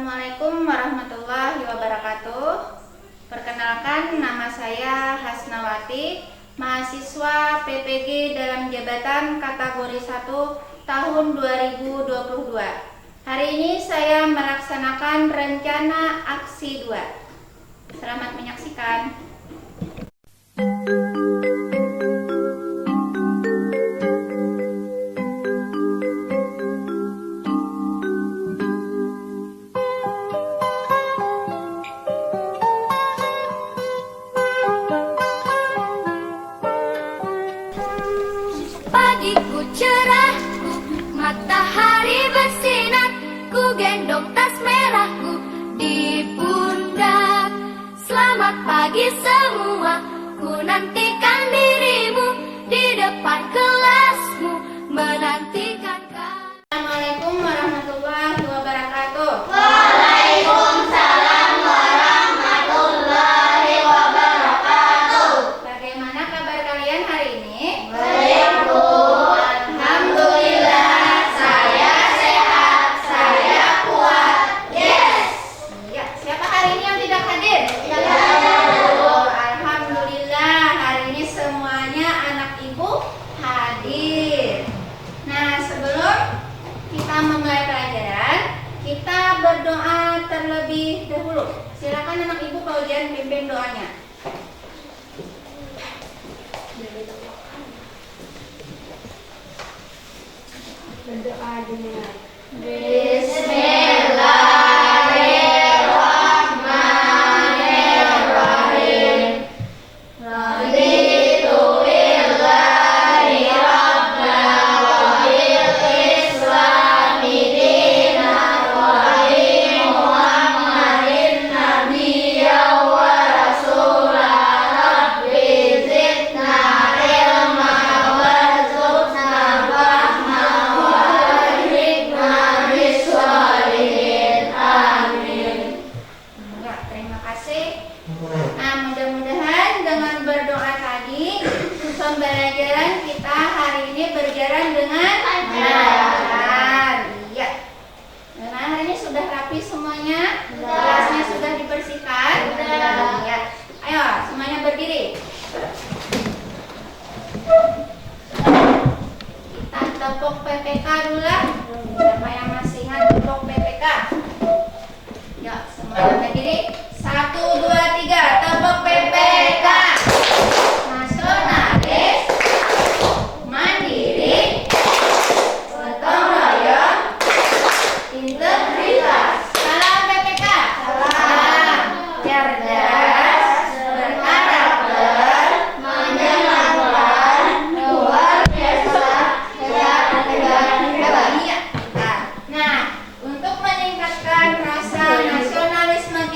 Assalamualaikum warahmatullahi wabarakatuh. Perkenalkan, nama saya Hasnawati, mahasiswa PPG dalam jabatan kategori 1 tahun 2022. Hari ini saya melaksanakan rencana aksi 2. Selamat menyaksikan. Pagiku cerah, matahari bersinar, ku gendong tas merahku di pundak. Selamat pagi semua, ku nantikan dirimu di depan kelasmu, menantikan kau. Assalamualaikum warahmatullahi wabarakatuh. Waalaikumsalam warahmatullahi wabarakatuh. Bagaimana kabar kalian hari ini? Baik, Bu. Alhamdulillah, saya sehat, saya kuat. Yes. Iya, siapa hari ini yang tidak hadir? Ya, Oh, alhamdulillah, hari ini semuanya anak ibu hadir. Nah, sebelum kita memulai pelajaran, kita berdoa terlebih dahulu. Silakan anak ibu Pak Ujian pimpin doanya. Berdoa dengan Bismillahirrahmanirrahim. Raditu billahi rabbana wa bil islami dinan wa bi Muhammadin nabiyyan wa rasulah. Rabbi zidna ilma warzuqna fahma wa akhrijna bis-shalihin. Amin. Ya, terima kasih. Nah, mudah-mudahan dengan berdoa tadi pembelajaran kita hari ini berjalan dengan lancar. Iya. Nah, hari ini sudah rapi semuanya. Kelasnya sudah dibersihkan. Iya. Ayo, semuanya berdiri. Kita tepuk PPK dulu lah. Siapa yang masih ingat tepuk PPK? Ya, semuanya berdiri. 1, 2, 3, tepuk PPK. Nasionalis, mandiri, gotong royong, integritas. Salam PPK. Salam. Cerdas, berkarakter, menyenangkan, luar biasa, hebat, hebat, hebat. Iya. Nah, untuk meningkatkan rasa nasionalisme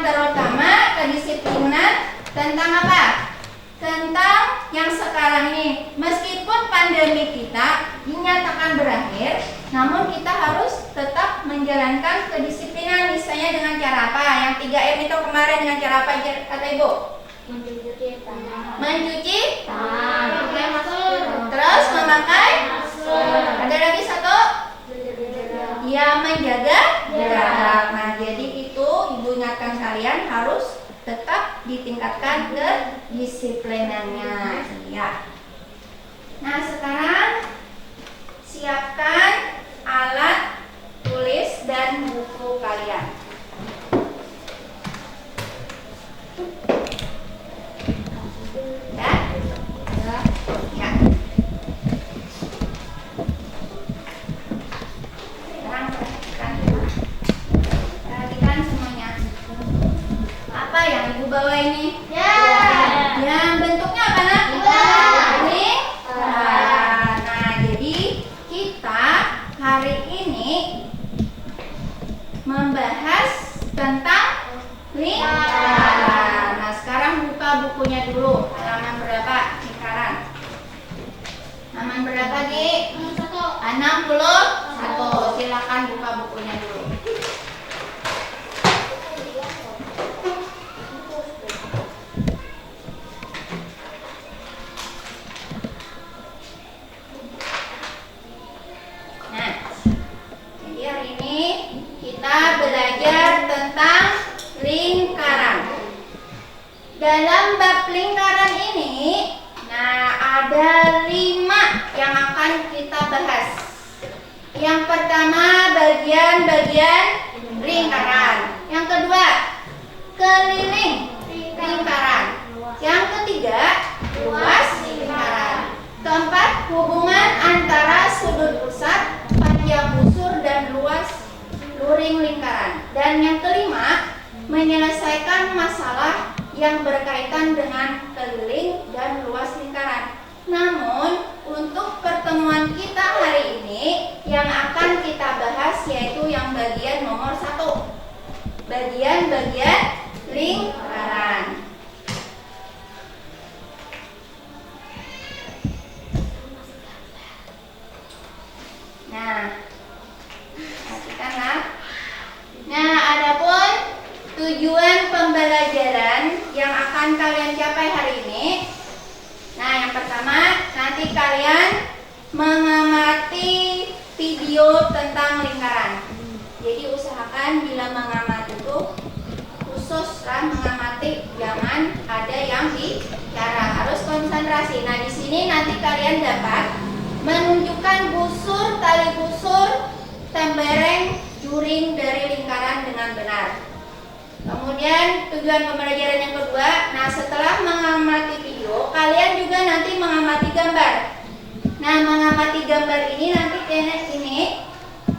terutama kedisiplinan tentang apa? Tentang yang sekarang ini. Meskipun pandemi kita dinyatakan berakhir, namun kita harus tetap menjalankan kedisiplinan. Misalnya dengan cara apa? Yang 3M itu kemarin dengan cara apa kata Ibu? Mencuci tangan. Mencuci Tangan. memakai masker. Terus memakai masker. Ada lagi satu? Ya, menjaga jarak. Nah, jadi itu Ibu ingatkan kalian harus tetap ditingkatkan kedisiplinannya. Ya. Nah, sekarang siapkan alat tulis dan buku kalian. Ya? Ya. Sekarang perhatikan semuanya. Apa yang Ibu bawa ini? Ya. Yang bentuknya apa nak? Lingkaran. Nah, jadi kita hari ini membahas tentang lingkaran. Nah, sekarang buka bukunya dulu. Halaman berapa lingkaran? Halaman berapa, Di? 61. Silakan buka bukunya dulu. Nah, jadi hari ini kita belajar tentang lingkaran. Dalam bab lingkaran ini, nah ada 5 yang akan kita bahas. Yang pertama bagian-bagian lingkaran. Yang kedua keliling lingkaran. Yang ketiga luas lingkaran. Keempat hubungan antara sudut pusat, panjang busur dan luas luring lingkaran. Dan yang kelima menyelesaikan masalah yang berkaitan dengan keliling dan luas lingkaran. Namun, untuk pertemuan kita hari ini yang akan kita bahas yaitu yang bagian nomor 1. Bagian-bagian lingkaran. Nah, perhatikanlah. Nah, adapun tujuan pembelajaran yang akan kalian capai hari ini. Nah, yang pertama, nanti kalian mengamati video tentang lingkaran. Jadi usahakan bila mengamati itu khususlah mengamati, jangan ada yang bicara, harus konsentrasi. Nah, di sini nanti kalian dapat menunjukkan busur, tali busur, tembereng, juring dari lingkaran dengan benar. Kemudian tujuan pembelajaran yang kedua, nah setelah mengamati video, kalian juga nanti mengamati gambar. Nah, mengamati gambar ini nanti ini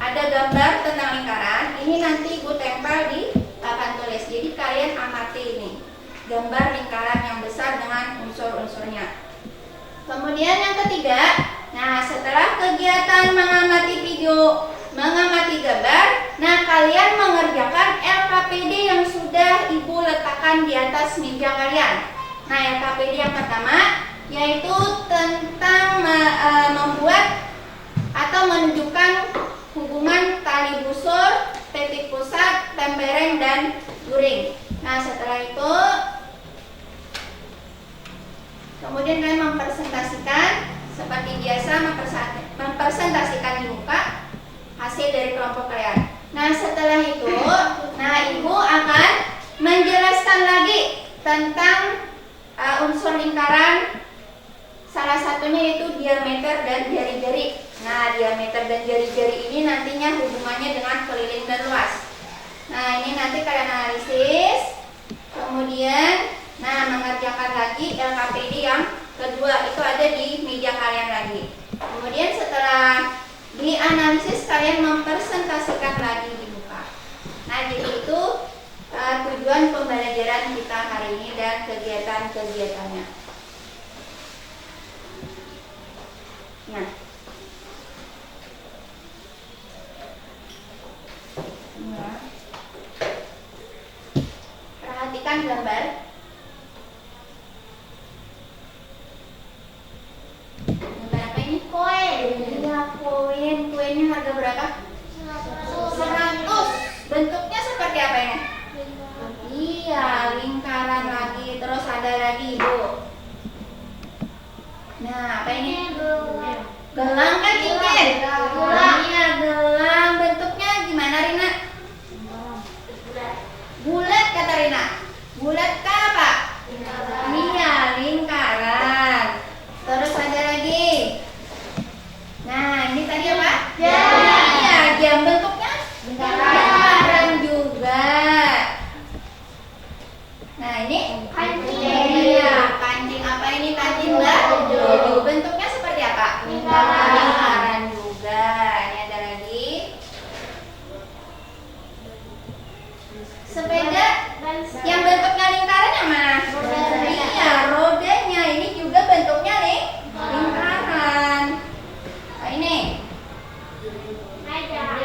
ada gambar tentang lingkaran. Ini nanti Ibu tempel di papan tulis. Jadi kalian amati ini gambar lingkaran yang besar dengan unsur-unsurnya. Kemudian yang ketiga, nah setelah kegiatan mengamati video, mengamati gambar, nah kalian mengerjakan LKPD yang sudah Ibu letakkan di atas meja kalian. Nah, LKPD yang pertama yaitu tentang membuat atau menunjukkan hubungan tali busur, titik pusat, tembereng dan luring. Nah, setelah itu kemudian kalian mempresentasikan seperti biasa, mempresentasikan di muka hasil dari kelompok kalian. Nah, setelah itu, nah Ibu akan menjelaskan lagi tentang unsur lingkaran. Salah satunya yaitu diameter dan jari-jari. Nah, diameter dan jari-jari ini nantinya hubungannya dengan keliling dan luas. Nah, ini nanti kalian analisis. Kemudian, nah mengerjakan lagi LKPD yang kedua, itu ada di meja kalian lagi. Kemudian setelah dianalisis, kalian mempresentasikan lagi di muka. Nah, jadi itu tujuan pembelajaran kita hari ini dan kegiatan-kegiatannya. Nah, Kemarin kuenya harga berapa? 100. Bentuknya seperti apa ini? Iya, lingkaran lagi. Terus ada lagi, Bu. Nah, apa ini? Gelang kan cincin? Gelang. Iya, gelang. Bentuknya gimana, Rina? Bulat kata Rina. Bulat kah, Pak? Iya, lingkaran. Terus ada lagi. Nah, ini tadi apa? Jam. Iya, jam. Bentuknya lingkaran juga. Nah, ini Kancing. Iya, kancing. Apa ini kancing, Mbak? Baju. Bentuknya seperti apa? Lingkaran. Lingkaran juga. Ini ada lagi. Sepeda yang bentuknya lingkaran yang mana? Roda. Iya, rodanya. Ini juga bentuknya lingkaran. Nah, ini.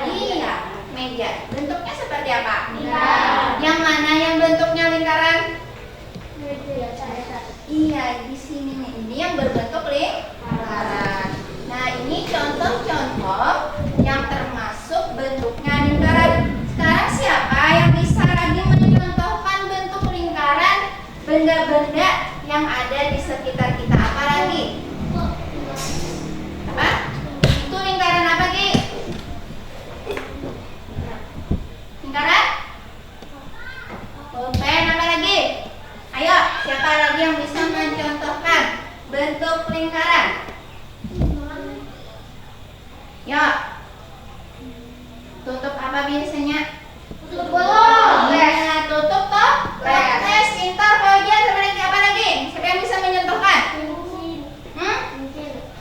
Iya, meja. Bentuknya seperti apa? Lingkaran. Yang mana yang bentuknya lingkaran? Iya, di sini nih. Ini yang berbentuk lingkaran. Nah, ini contoh-contoh yang termasuk bentuknya lingkaran. Sekarang siapa yang bisa lagi mencontohkan bentuk lingkaran benda-benda yang ada di sekitar kita? Apa lagi? Apa? Itu lingkaran apa, Ki? Lingkaran? Pulpen, apa lagi? Ayo, siapa lagi yang bisa mencontohkan bentuk lingkaran? Ya. Tutup apa biasanya? Ya, tutup toh. Tes, pintar, Fauzan, sama lagi apa lagi? Siapa yang bisa mencontohkan?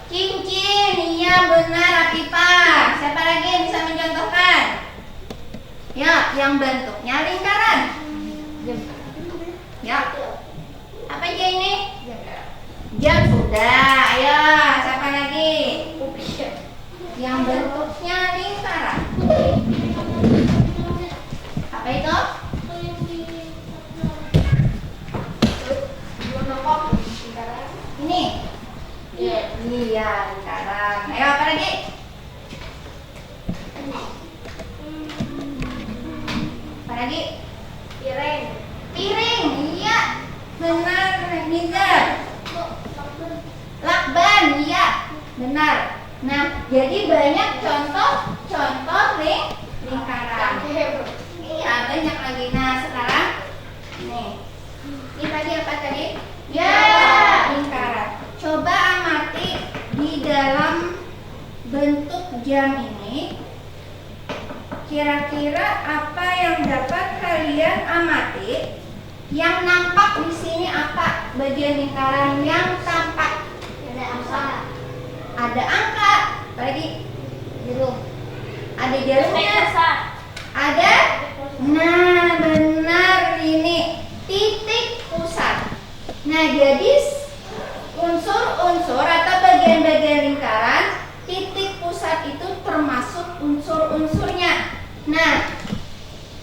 Cincin, iya benar, Afifah. Siapa lagi yang bisa mencontohkan? Ya, yang bentuknya lingkaran. Ya. Apa aja ini? Jam sudah. Ayo, siapa lagi? Yang bentuknya lingkaran. Apa itu? Ini. Iya, lingkaran. Ayo, apa lagi? Apa lagi? Piring, iya. Benar, Nizar. Lakban, iya. Benar. Nah, jadi banyak contoh lingkaran. Iya, banyak lagi. Nah, sekarang nih. Ini tadi apa tadi? Ya, lingkaran. Coba amati di dalam bentuk jam ini. Kira-kira apa yang dapat kalian amati? Yang nampak di sini apa? Bagian lingkaran yang tampak. Ada angka. Apa lagi? Ada jarumnya. Ada? Nah, benar ini titik pusat. Nah, jadi unsur-unsur atau bagian-bagian lingkaran, titik pusat itu termasuk unsur-unsurnya. Nah,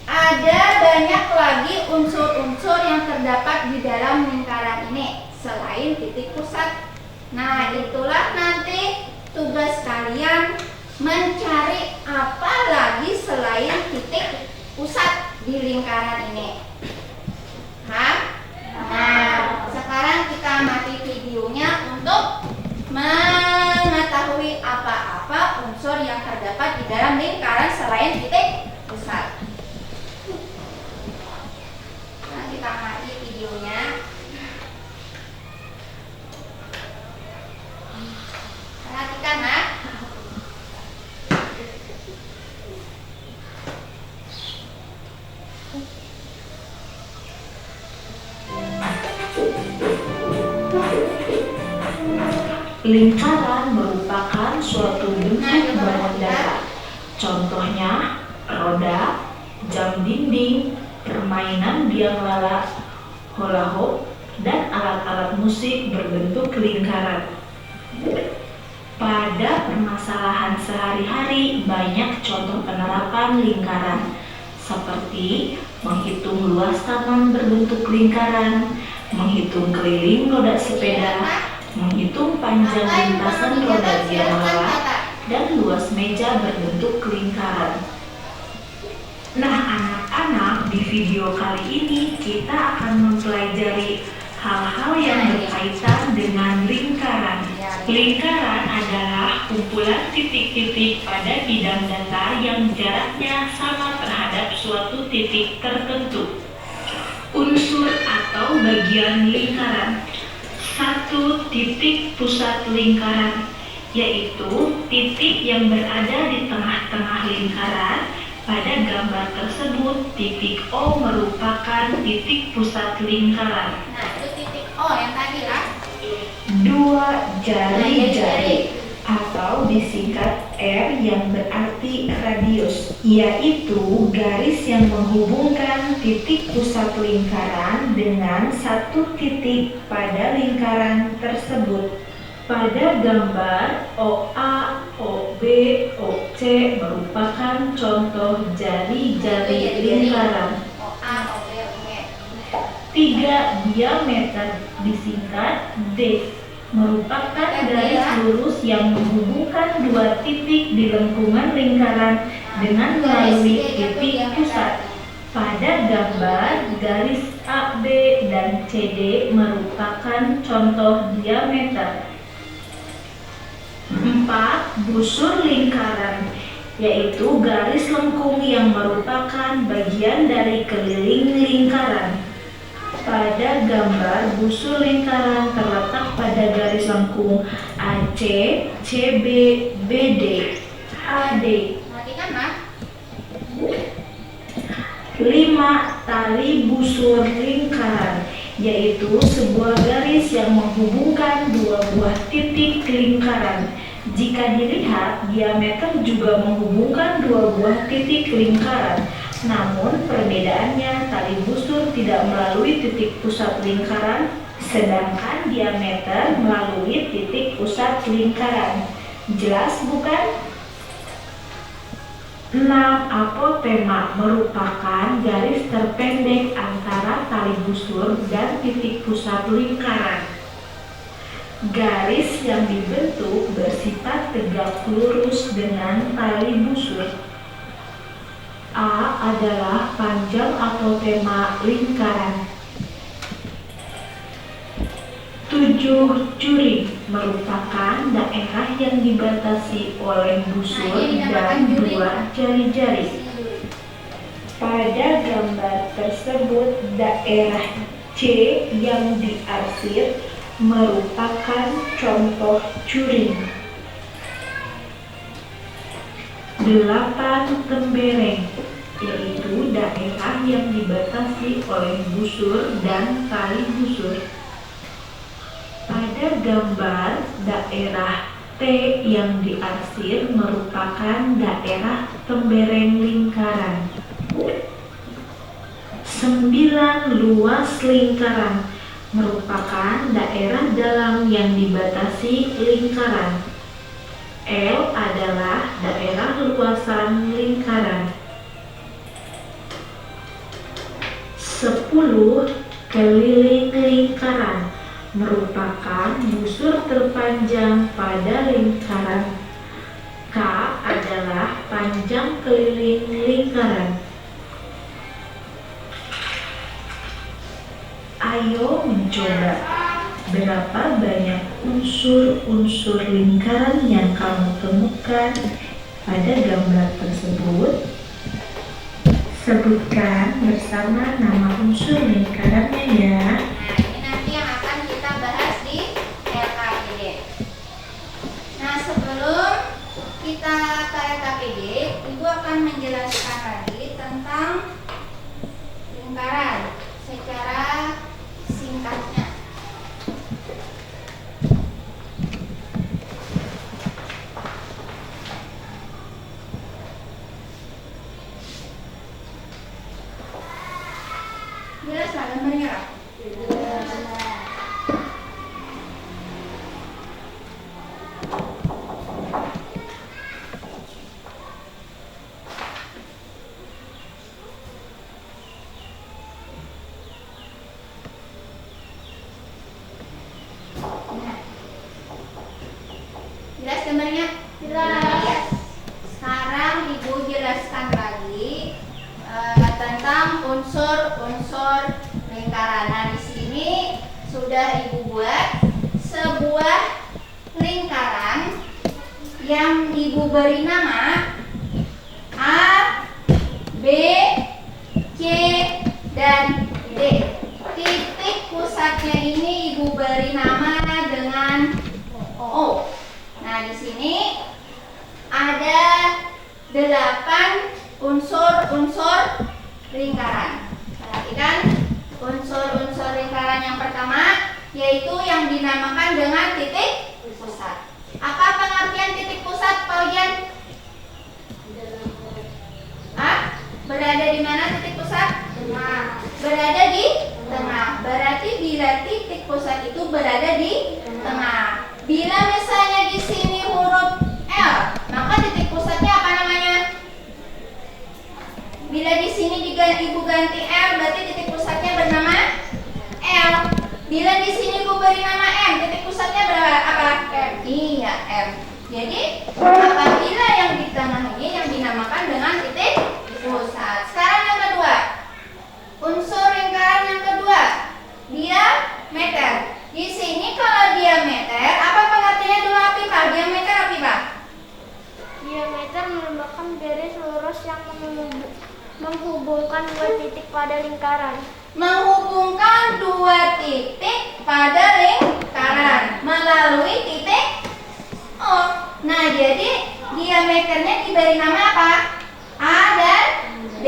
ada banyak lagi unsur-unsur yang terdapat di dalam lingkaran ini selain titik pusat. Nah, itulah nanti tugas kalian mencari apa lagi selain titik pusat di lingkaran ini. Paham? Nah, sekarang kita amati videonya untuk mengetahui apa-apa unsur yang terdapat di dalam lingkaran selain titik pusat. Nah, kita amati videonya. Perhatikan, Nak. Lingkaran merupakan suatu bentuk bahan dasar. Contohnya, roda, jam dinding, permainan biang lala, hula hoop, dan alat-alat musik berbentuk lingkaran. Pada permasalahan sehari-hari, banyak contoh penerapan lingkaran, seperti menghitung luas taman berbentuk lingkaran, menghitung keliling roda sepeda, menghitung panjang lintasan roda biang lala, dan luas meja berbentuk lingkaran. Nah, anak-anak, di video kali ini kita akan mempelajari hal-hal yang berkaitan dengan lingkaran. Lingkaran adalah kumpulan titik-titik pada bidang datar yang jaraknya sama terhadap suatu titik tertentu. Unsur atau bagian lingkaran. 1. Titik pusat lingkaran, yaitu titik yang berada di tengah-tengah lingkaran. Pada gambar tersebut, titik O merupakan titik pusat lingkaran. Nah, itu titik O yang tadi lah. 2. Jari-jari atau disingkat R yang berarti radius, yaitu garis yang menghubungkan titik pusat lingkaran dengan satu titik pada lingkaran tersebut. Pada gambar OA, OB, OC merupakan contoh jari-jari lingkaran. OA, OB, OC. 3. Diameter disingkat D merupakan garis lurus yang menghubungkan dua titik di lengkungan lingkaran dengan melalui titik pusat. Pada gambar, garis AB dan CD merupakan contoh diameter. 4. Busur lingkaran, yaitu garis lengkung yang merupakan bagian dari keliling lingkaran. Pada gambar, busur lingkaran terletak pada garis lengkung AC, CB, BD, AD. Perhatikan, Mak. 5. Tali busur lingkaran, yaitu sebuah garis yang menghubungkan dua buah titik lingkaran. Jika dilihat, diameter juga menghubungkan dua buah titik lingkaran. Namun perbedaannya, tali busur tidak melalui titik pusat lingkaran, sedangkan diameter melalui titik pusat lingkaran. Jelas bukan? 6. Apotema merupakan garis terpendek antara tali busur dan titik pusat lingkaran. Garis yang dibentuk bersifat tegak lurus dengan tali busur. A adalah panjang apotema lingkaran. 7. Curi merupakan daerah yang dibatasi oleh busur dan dua jari-jari. Pada gambar tersebut, daerah C yang diarsir merupakan contoh curi. 8. Tembereng, yaitu daerah yang dibatasi oleh busur dan tali busur. Pada gambar, daerah T yang diarsir merupakan daerah tembereng lingkaran. 9. Luas lingkaran merupakan daerah dalam yang dibatasi lingkaran. L adalah daerah luasan lingkaran. 10. Keliling lingkaran merupakan busur terpanjang pada lingkaran. K adalah panjang keliling lingkaran. Ayo mencoba. Berapa banyak unsur-unsur lingkaran yang kamu temukan pada gambar tersebut? Sebutkan bersama nama unsur lingkarannya ya. Nah, ini nanti yang akan kita bahas di LKPD. Nah, sebelum kita ke LKPD, Ibu akan menjelaskan lagi tentang lingkaran secara singkatnya. Jelas lah gambarnya? Jelas gambarnya? Jelas. menjelaskan lagi tentang unsur-unsur lingkaran. Nah, di sini sudah Ibu buat sebuah lingkaran yang Ibu beri nama A, B, C, dan D. Titik pusatnya ini Ibu beri nama dengan O. Nah, di sini ada 8 unsur-unsur lingkaran. Perhatikan unsur-unsur lingkaran yang pertama, yaitu yang dinamakan dengan titik pusat. Apa pengertian titik pusat, Pak Ujian? Berada di mana titik pusat? Tengah. Berada di tengah. Berarti bila titik pusat itu berada di tengah. Bila misalnya di sini huruf L, maka titik pusatnya apa namanya? Bila di sini Ibu ganti L, berarti titik pusatnya bernama L. Bila di sini Ibu beri nama M, titik pusatnya berapa? Apa? M. Iya, M. Jadi apabila yang di tengah ini yang dinamakan dengan titik pusat. Sekarang yang kedua, unsur lingkaran yang kedua, diameter. Di sini kalau diameter, apa pengertiannya dulu, Apifah? Diameter Apifah? Diameter merupakan garis lurus yang menghubungkan dua titik pada lingkaran. Menghubungkan dua titik pada lingkaran melalui titik O. Nah, jadi diameternya diberi nama apa? A dan D.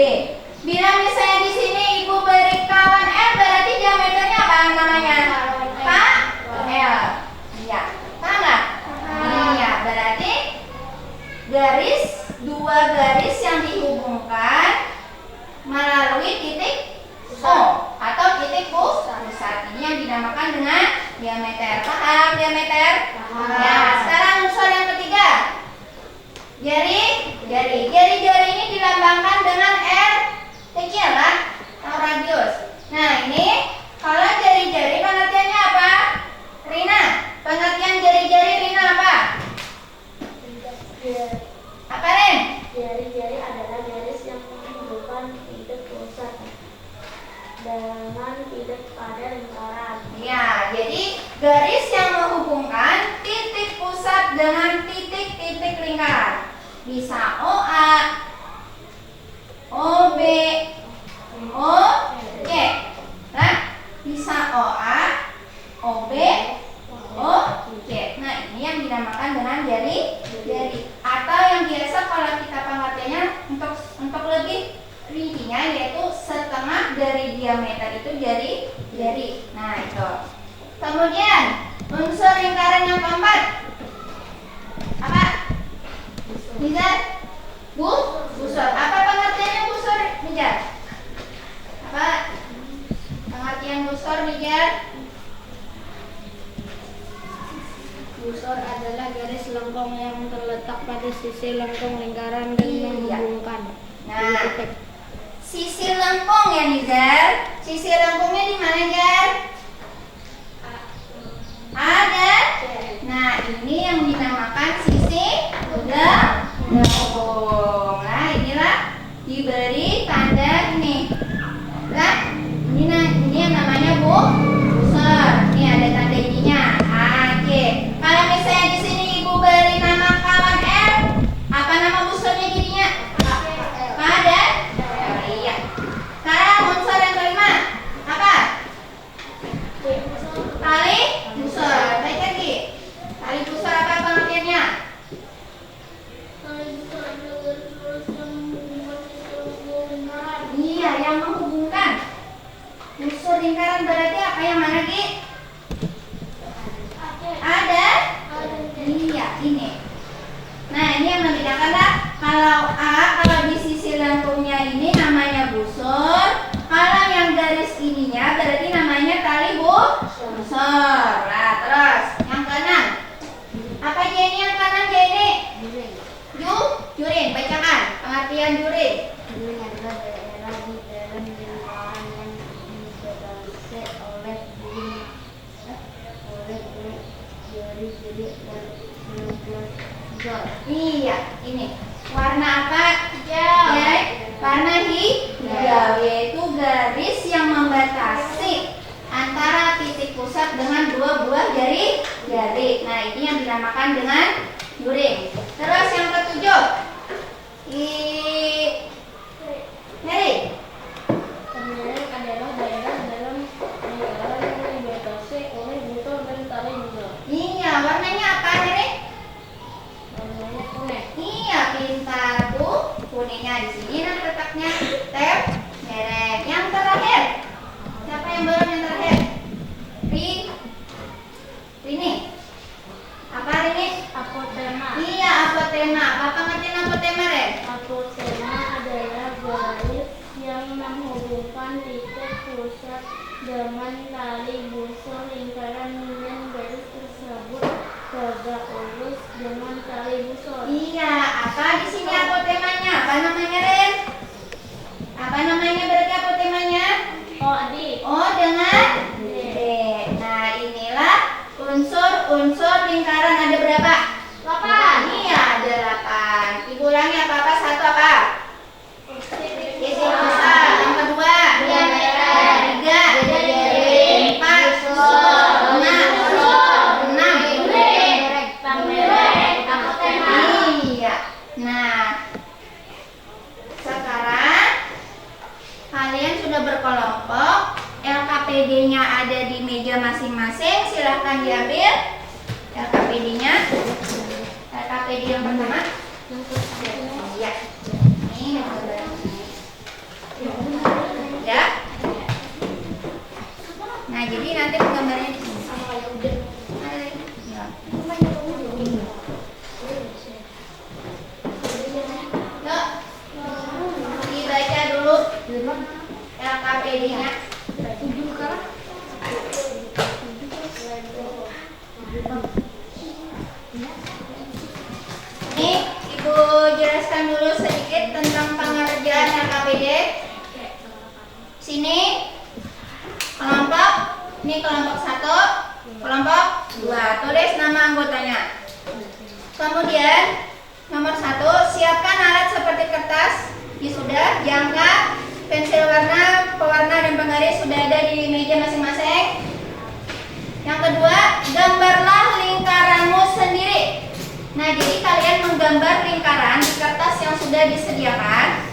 Bila misalnya di sini Ibu beri kawan L, berarti diameternya apa namanya? L. Iya. Paham nggak? Iya, berarti dua garis yang dihubungkan melalui titik O atau titik pusat. Ini yang dinamakan dengan diameter. Paham diameter? Ya, sekarang unsur yang ketiga. Jari ini dilambangkan dengan R kecil lah, atau radius. Nah, ini kalau jari-jari pengertiannya apa? Rina, pengertian jari-jari Rina apa? Apa, Ren? Jari-jari adalah garis yang menghubungkan titik pusat dengan titik pada lingkaran. Ya, jadi garis yang menghubungkan titik pusat dengan titik-titik lingkaran. Bisa OA, OB, OC. Nah, bisa OA, OB, OC. Nah, ini yang dinamakan dengan jari. Atau yang biasa kalau kita pengertiannya untuk lebih rinci yaitu setengah dari diameter itu jari. Nah, itu. Kemudian unsur lingkaran yang keempat apa? Nizar? Busur. Apa pengertiannya busur, Nizar? Apa pengertian busur, Nizar? Busur adalah garis lengkung yang terletak pada sisi lengkung lingkaran dan menghubungkan. Nah, sisi lengkung ya, Nizar. Sisi lengkungnya di mana, Jar? Ada. Nah, ini yang dinamakan sisi lengkung. Nah, inilah diberi tanda ini. Nah, ini yang namanya busur. Ini ada tanda ininya. Oke. Kalau misalnya di sini Ibu beri nama kawan L, apa nama busurnya jadinya? Pada. Iya. Sekarang unsur yang kelima apa? Tali busur. Baik lagi. Tali busur apa pengertiannya? Iya, yang menghubungkan. Busur lingkaran berarti apa yang mana, Ki? Ada? Iya, ini. Nah, ini yang membedakan lah. Kalau A, kalau di sisi lengkungnya ini namanya busur. Kalau yang garis ininya berarti namanya tali busur. Nah, terus yang kanan. Apa Jenny yang kanan, Jenny? Jurin, bacakan pengertian jurin. Jurin adalah daerah di dalam lingkaran yang dibatasi oleh jari-jari dan Iya, ini. Warna apa? Hijau. Ya, warna hijau, yaitu garis yang membatasi antara titik pusat dengan dua buah jari. Nah, ini yang dinamakan dengan guring. Terus yang ketujuh. Mary. Pemilihan adalah daerah dalam lingkaran yang dibatasi oleh busur dan tali busur. Iya, warnanya apa, Mary? Warnanya kuning. Iya, pintar Bu. Kuningnya di sini nanti letaknya tem merek. Yang terakhir. Siapa yang belum yang terakhir? Rini. Apa Rini? Apotema. Iya, apotema. Apa ngertiin apotema, Ren? Apotema adalah garis yang menghubungkan titik pusat dengan tali busur lingkaran dengan garis tersebut tegak lurus dengan tali busur. Iya, apa di sini apotemanya? Apa namanya, Ren? Apa namanya berarti apotemanya? Oh, adik. Oh, dengan D. Nah, inilah unsur-unsur lingkaran. Ada berapa? 8. Iya, ada 8. Ibu ulangi apa-apa, satu apa? Isi pusat. Yang kedua? Diameter. 3. 4. 6. Iya. Nah, sekarang kalian sudah berkelompok. LKPD-nya ada di meja masing-masing. Silahkan diambil LKPD-nya. LKPD yang pertama. Iya. Ini yang pertama. Ya. Nah, jadi nanti penggambarnya di sini. Ya. Yuk. Dibaca dulu LKPD-nya. Nih, Ibu jelaskan dulu sedikit tentang pengerjaan LKPD. Sini kelompok, ini kelompok 1, kelompok 2. Tulis nama anggotanya. Kemudian nomor 1, siapkan alat seperti kertas, sudah, jangka, pensil warna, pewarna dan penggaris sudah ada di meja masing-masing. Yang kedua, gambarlah lingkaranmu sendiri. Nah, jadi kalian menggambar lingkaran di kertas yang sudah disediakan.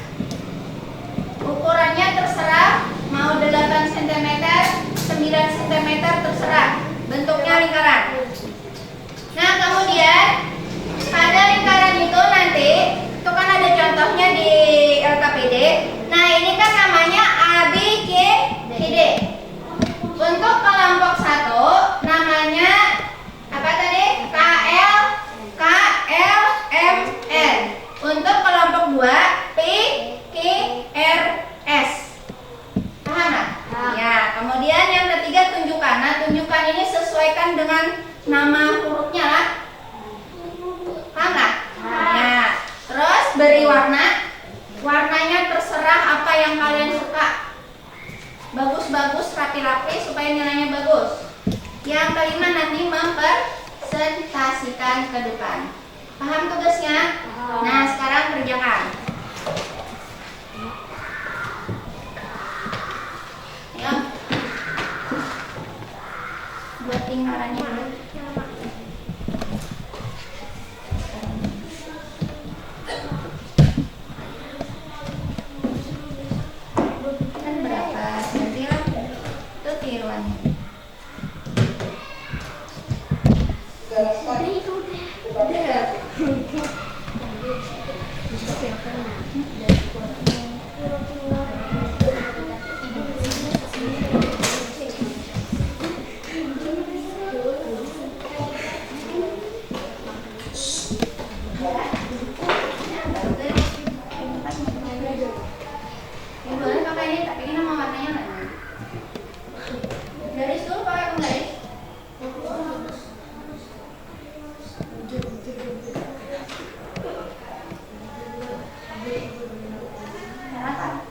Ukurannya terserah, mau 8 cm, 9 cm terserah. Bentuknya lingkaran. Nah, kemudian pada lingkaran itu nanti, itu kan ada contohnya di LKPD. Nah, ini kan namanya ABCD. Untuk kelompok 1 namanya apa tadi? KLMN. Untuk kelompok 2 PQRS. Paham nggak? Ya, kemudian yang ketiga tunjukkan. Nah, tunjukkan ini sesuaikan dengan nama hurufnya lah. Paham nggak? Ya. Terus beri warna. Warnanya terserah apa yang kalian suka. Bagus-bagus, rapi-rapi supaya nilainya bagus. Yang kelima nanti mempresentasikan ke depan. Paham tugasnya? Nah, sekarang kerjakan. Ayo. Buat lingkarannya dulu. Kan berapa? Nanti lah. Itu tiruannya. Garis dulu pakai penggaris. Kenapa?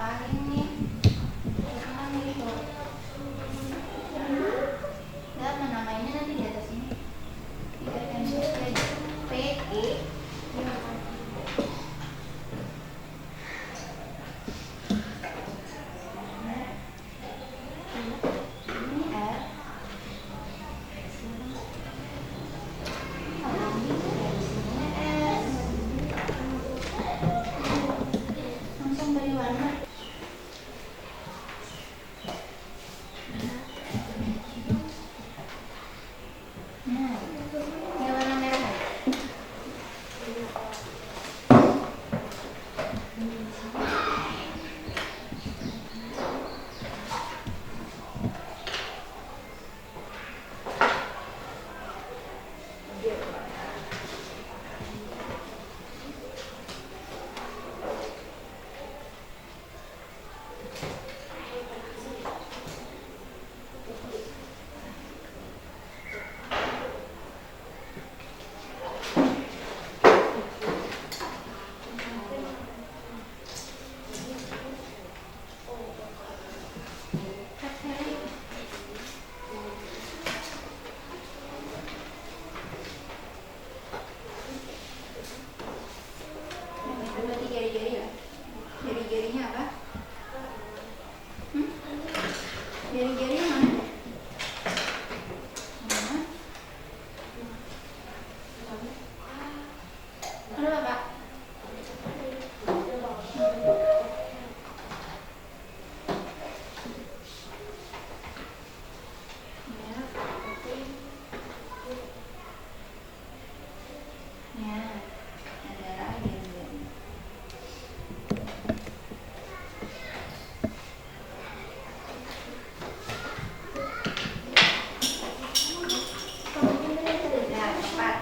hafalin nih. Gimana gitu? Lihat namanya nanti di atas ini. P E langsung dari warna. Nah, ini warna merah. Berarti jari-jari ya? Jari-jarinya apa? Jari-jarinya mana? Mana? Ada apa, Pak? Ya, ada lagi. Sudah, cepat.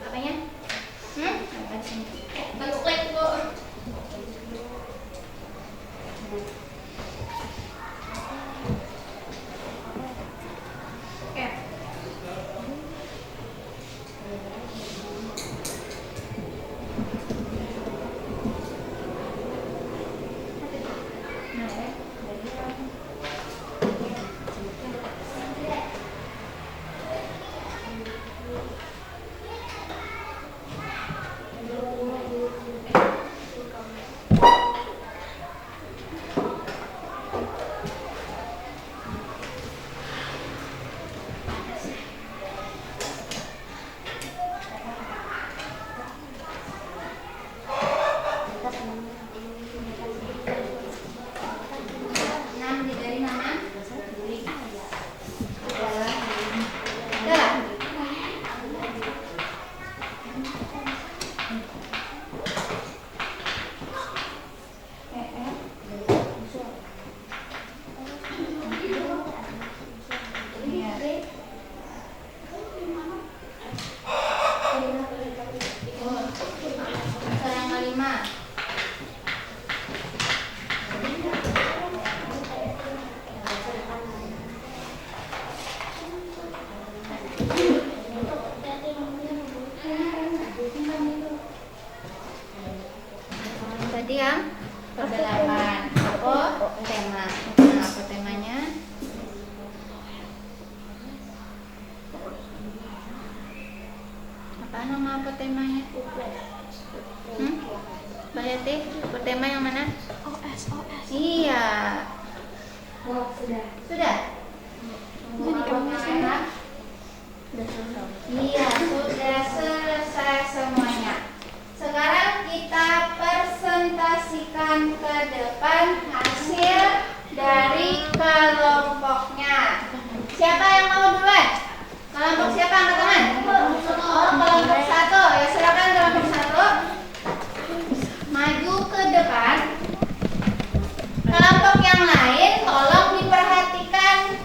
Apanya? Apa di sini? Klik, Bu. Oke. Nah, ya. Enam di jari mana? Udah. Yang kelima. Tadi yang ke-8. Tema. Nah, apa temanya? Apa nama apa temanya? Mbak Yati, tema yang mana? OS. Iya. Sudah. Sudah? Jadi kamu sekarang Iya, sudah selesai semuanya. Sekarang kita presentasikan ke depan hasil dari kelompoknya. Siapa yang mau duluan? Kelompok siapa, angkat tangan? Oh, kelompok 1. Ya, silakan kelompok 1. Maju ke depan. Kelompok yang lain tolong diperhatikan.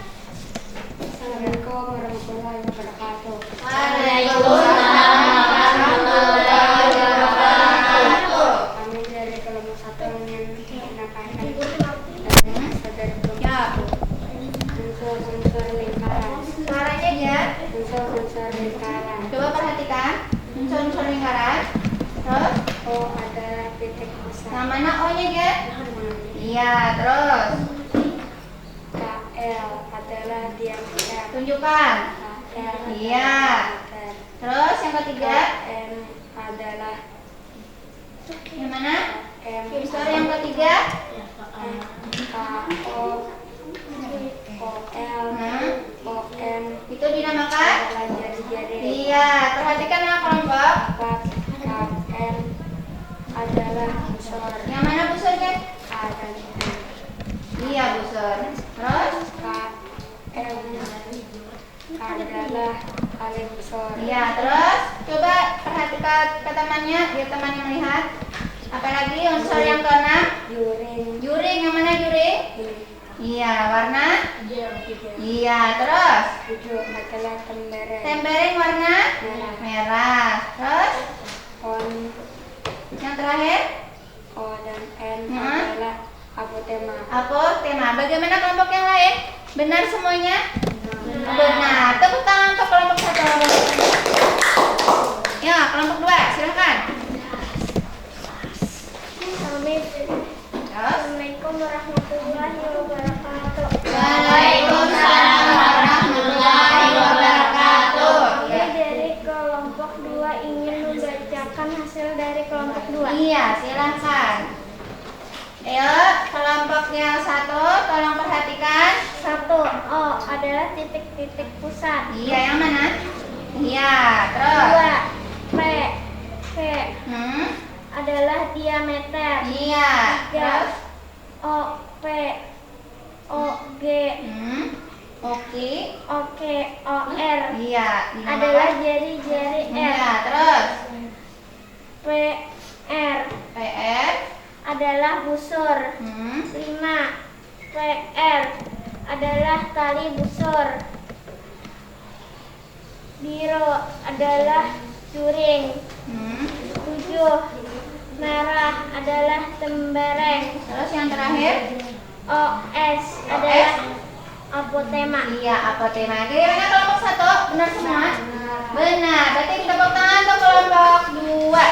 Assalamualaikum warahmatullahi wabarakatuh. Waalaikumsalam warahmatullahi wabarakatuh. Kami dari kelompok 1 atau menyempurnakan saudara Ya. unsur-unsur lingkaran. Suaranya ya. Unsur-unsur lingkaran. Coba perhatikan unsur-unsur lingkaran. Terus O adalah titik pusat. yang mana O-nya ya? Iya, terus KL adalah diameter. tunjukkan. KL Iya. diameter. Terus yang ketiga, M adalah yang mana? M Unsur yang ketiga. KO OL OM Itu dinamakan? adalah jari-jari. Iya, perhatikan ya kelompok. KM adalah busur. Yang mana busurnya? K dan M. Iya, busur. Terus? KM adalah kali busur. Iya, terus coba perhatikan ke temannya, biar temannya melihat. Apalagi unsur yang keenam? Juring. Juring, yang mana juring? Iya, warna? Iya, terus? 7 adalah tembereng. Tembereng warna? Merah. Merah. Terus? On Yang terakhir? O dan N Hmm. adalah apotema. Apotema. Bagaimana kelompok yang lain? Benar semuanya? Benar. Tepuk tangan untuk kelompok 1. Ya, kelompok 2, silakan. Terus? Assalamualaikum warahmatullahi wabarakatuh. Waalaikumsalam warahmatullahi wabarakatuh. Oke, dari kelompok 2 ingin membacakan hasil dari kelompok 2. Iya, silakan. Ayo, kelompoknya 1, tolong perhatikan. 1. O adalah titik-titik pusat. Iya, yang mana? Iya, terus. 2. P Hmm, adalah diameter. iya, 3. terus. O P O G Hmm, oke. O K O R Iya, adalah jari-jari iya, R. terus. P R PR. adalah busur. Hmm, 5. P R adalah tali busur. Biru adalah juring. hmm. 7. Merah adalah tembereng. Terus yang terakhir? O S adalah apotema. Iya, apotema. Gimana kelompok 1? Benar semua? Benar. Berarti kita tepuk tangan untuk kelompok 2.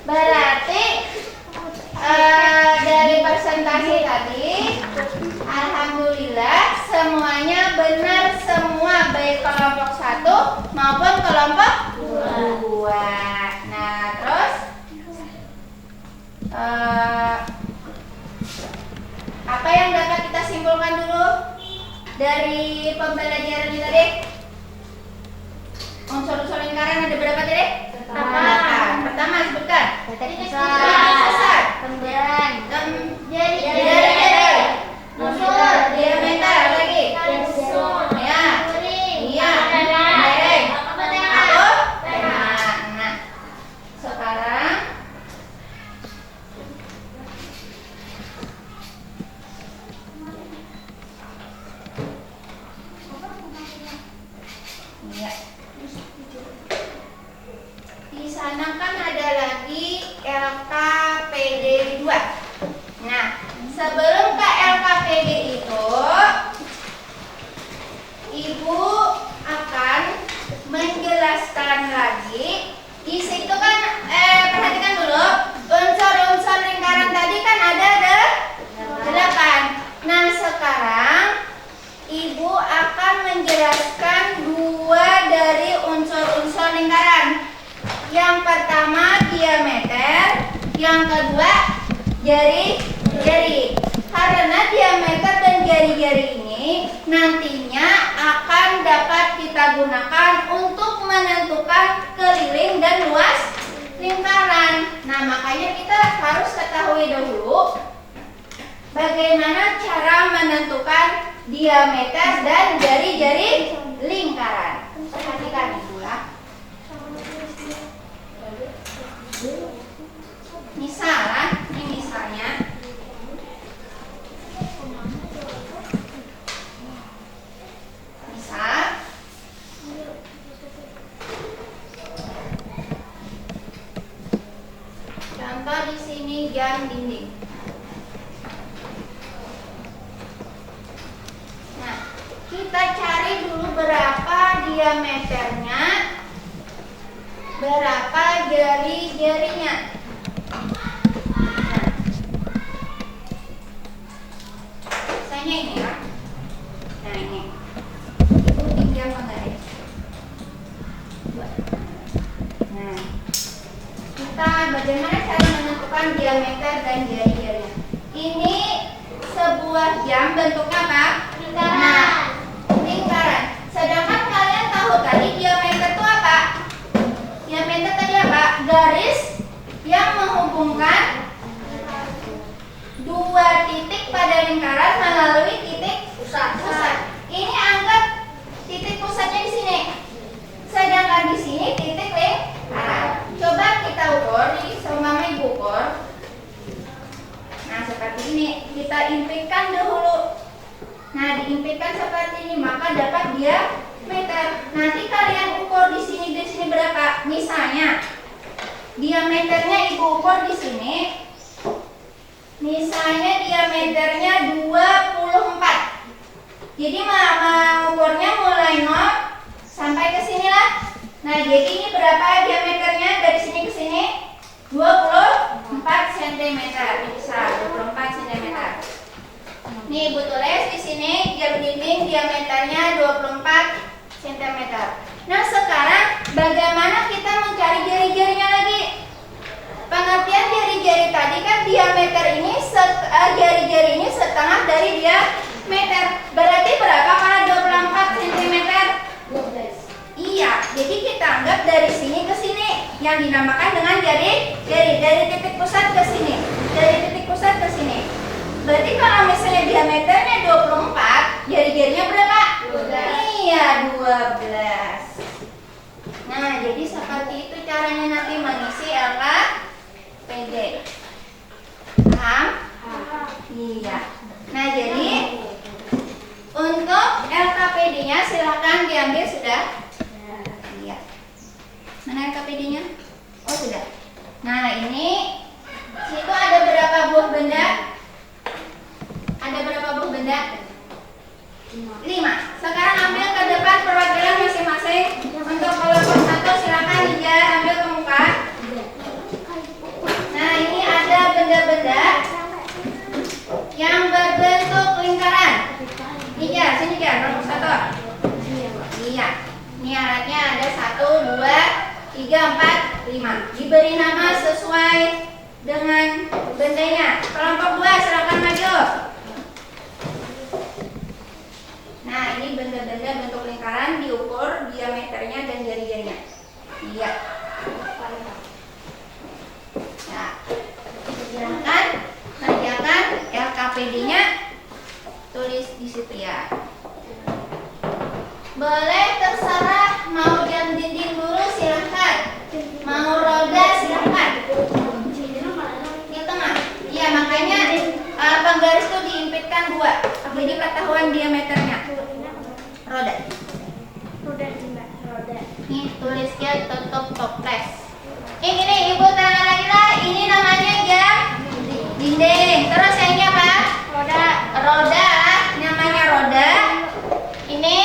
Berarti dari presentasi tadi, alhamdulillah semuanya benar semua, baik kelompok 1 maupun kelompok 2. Nah, terus apa yang dapat kita simpulkan dulu dari pembelajaran ini tadi? Unsur-unsur lingkaran ada berapa tadi? 8. Pertama sebutkan. Titik pusat. Tembereng. Jari-jari. Busur. Diameter lagi. Ya. Iya. Tembereng. Apotema. Nah, sekarang iya. Di sana kan ada lagi LKPD 2. Nah, sebelum ke LKPD itu, Ibu akan menjelaskan lagi. Di situ kan perhatikan dulu, unsur-unsur lingkaran tadi kan ada 8. Nah, sekarang Ibu akan menjelaskan 2 dari unsur-unsur lingkaran. Yang pertama diameter, yang kedua jari-jari. Karena diameter dan jari-jari ini nantinya akan dapat kita gunakan untuk menentukan keliling dan luas lingkaran. Nah, makanya kita harus ketahui dahulu bagaimana cara menentukan diameter dan jari-jari lingkaran. Perhatikan Ibu ya. Ini misalnya misal Contoh di sini jam dinding. Nah, kita cari dulu berapa diameternya, berapa jari-jarinya. Nah, misalnya ini ya. Nah ini, ibu tinggal menggaris. Nah, kita bagaimana cara menentukan diameter dan jari-jarinya? Ini sebuah jam bentuknya apa? Lingkaran. Nah, lingkaran. Sedangkan kalian tahu tadi diameter itu apa? Diameter tadi apa? Garis yang menghubungkan dua titik pada lingkaran melalui titik pusat. Ini anggap titik pusatnya di sini. Sedangkan di sini titik lingkaran. Coba kita ukur, sama ibu ukur. Nah, seperti ini. Kita impikan dahulu. Nah, diimpikan seperti ini, maka dapat diameter. Nanti kalian ukur di sini berapa? Misalnya, diameternya ibu ukur di sini. Misalnya diameternya 24. Jadi mengukurnya mulai 0 sampai ke sini lah. Nah, jadi ini berapa diameternya dari sini ke sini? 24 cm. Bisa 24 cm. Nih ibu tulis di sini jam dinding diameternya 24 cm. Nah, sekarang bagaimana kita mencari jari-jarinya lagi? Pengertian jari-jari tadi kan diameter ini jari-jari ini setengah dari diameter. Berarti berapa kalau 24 cm? 12. Iya, jadi kita anggap dari sini ke sini yang dinamakan dengan jari-jari, dari titik pusat ke sini. Dari titik pusat ke sini. Berarti kalau misalnya diameternya 24, jari-jarinya berapa? 12. Iya, 12. Nah, jadi seperti itu caranya nanti mengisi LKPD. Paham? Iya. Nah, jadi untuk LKPD-nya silakan diambil sudah. Iya. Mana LKPD-nya? Oh, sudah. Nah, ini situ ada berapa buah benda? Ada berapa buah benda? 5. Sekarang ambil ke depan perwakilan masing-masing. Untuk kelompok 1 silakan Ija ambil ke muka. Nah, ini ada benda-benda yang berbentuk lingkaran. Ija, sini Ija, kelompok 1. Iya. Ini alatnya ada 1, 2, 3, 4, 5. Diberi nama sesuai dengan bendanya. Kelompok 2 silakan maju. Nah, ini benda-benda bentuk lingkaran diukur diameternya dan jari-jarinya. Iya. Nah, silakan kerjakan LKPD-nya, tulis di situ ya. Boleh terserah, mau jam dinding dulu silahkan, mau roda silahkan. Di tengah. Iya, makanya penggaris itu diimpitkan 2, jadi ketahuan diameternya. Roda. Nih tulisnya tutup toples. Ini nih ibu tangan lagi lah. Ini namanya jam dinding. Terus yang ini apa? Roda. Roda, namanya roda. Ini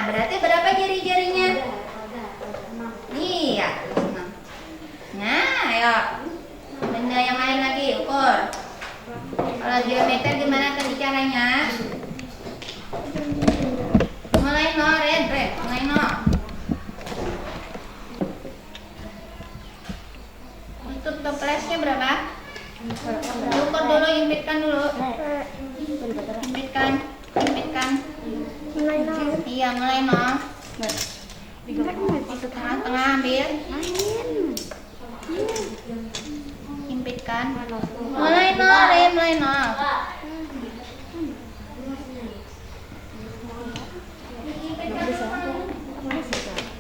berarti berapa jari-jarinya? Iya, 6. Nah, ayo. Benda yang lain lagi, ukur. Kalau diameter gimana tadi caranya? Mulai no, Red. Mulai no. Untuk toplesnya berapa? Ukur dulu, impitkan dulu. Impitkan. Iya, mulai no. Tengah-tengah ambil. Impitkan. Mulai no, Ren, mulai no.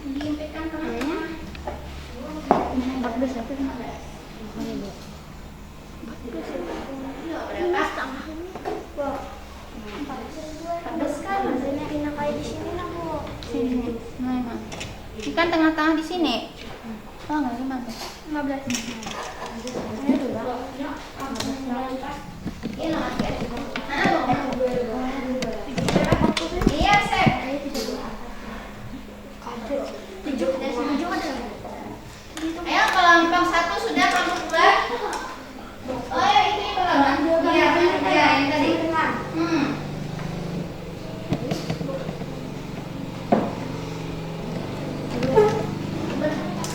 Diimpitkan tengah-tengah. Ikan tengah-tengah di sini. Oh, enggak 15. Iya, Sep. Ayo, kelompok 1 sudah, kelompok 2. Oh ya, itu belum. Iya, yang tadi.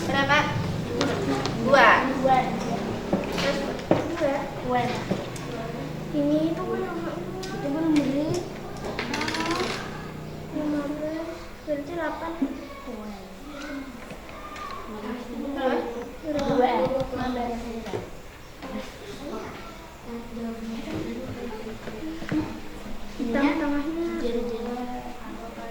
Berapa? 2. Terus Ini itu belum beli. 15 berarti 8. Tengah-tengahnya ini 9,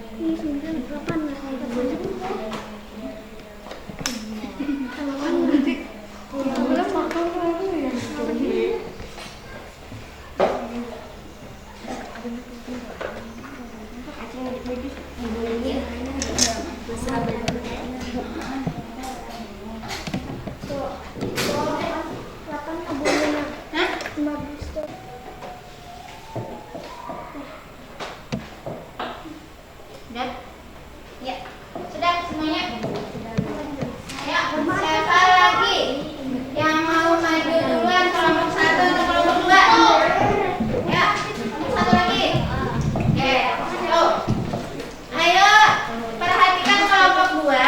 Sudah? Ya. Sudah semuanya? Ayo, siapa lagi yang mau maju duluan, kelompok 1 atau kelompok 2? Ya, satu lagi. Oke, tuh. Ayo, perhatikan kelompok 2.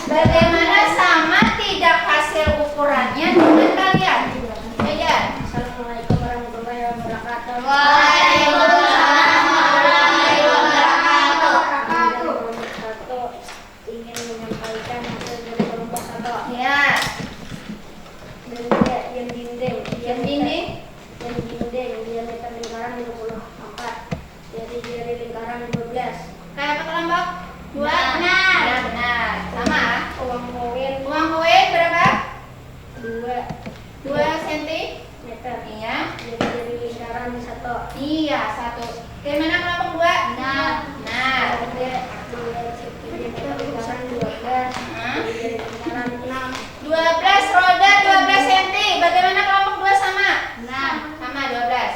Bagaimana sama tidak hasil ukurannya dengan kalian? Belajar. Assalamualaikum warahmatullahi wabarakatuh. Waalaikumsalam warahmatullahi wabarakatuh. Ingin menyampaikan hasil dari kelompok 1. Ya, Yang dinding diameter lingkaran 24, jari-jari lingkaran 12. kayak apa kelompok? 2? Benar. Ya, benar. Sama. Uang koin Uang koin berapa? 2 2 cm? Iya. jari-jari lingkaran 1. Iya, 1. Gimana kelompok 2? Benar. Benar. Diameter lingkaran 12, jari-jari lingkaran 6. 12 roda 12 cm. Bagaimana kelompok 2 sama? Benar. Sama 12.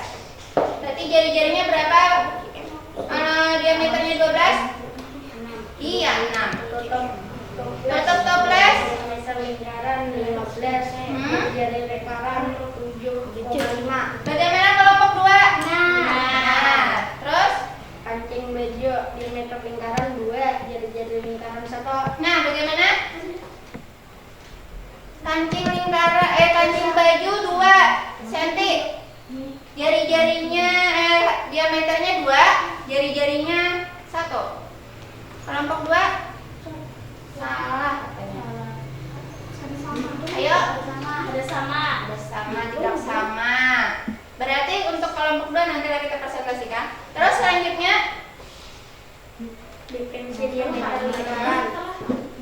Berarti jari-jarinya berapa? Diameternya 12? Iya, 6. Tutup toples. Diameter lingkaran 15, jari lingkaran 7,5. Bagaimana kelompok 2? Nah. Terus? Kancing baju diameter lingkaran 2, jari-jari lingkaran 1. Nah, bagaimana? Kancing baju 2 cm. Jari-jarinya diameternya 2, jari-jarinya 1. Kelompok 2? Salah katanya. Ayo. Ada sama, tidak sama. Berarti untuk kelompok 2 nanti lagi kita presentasikan. Terus selanjutnya Dimensi diameter lingkaran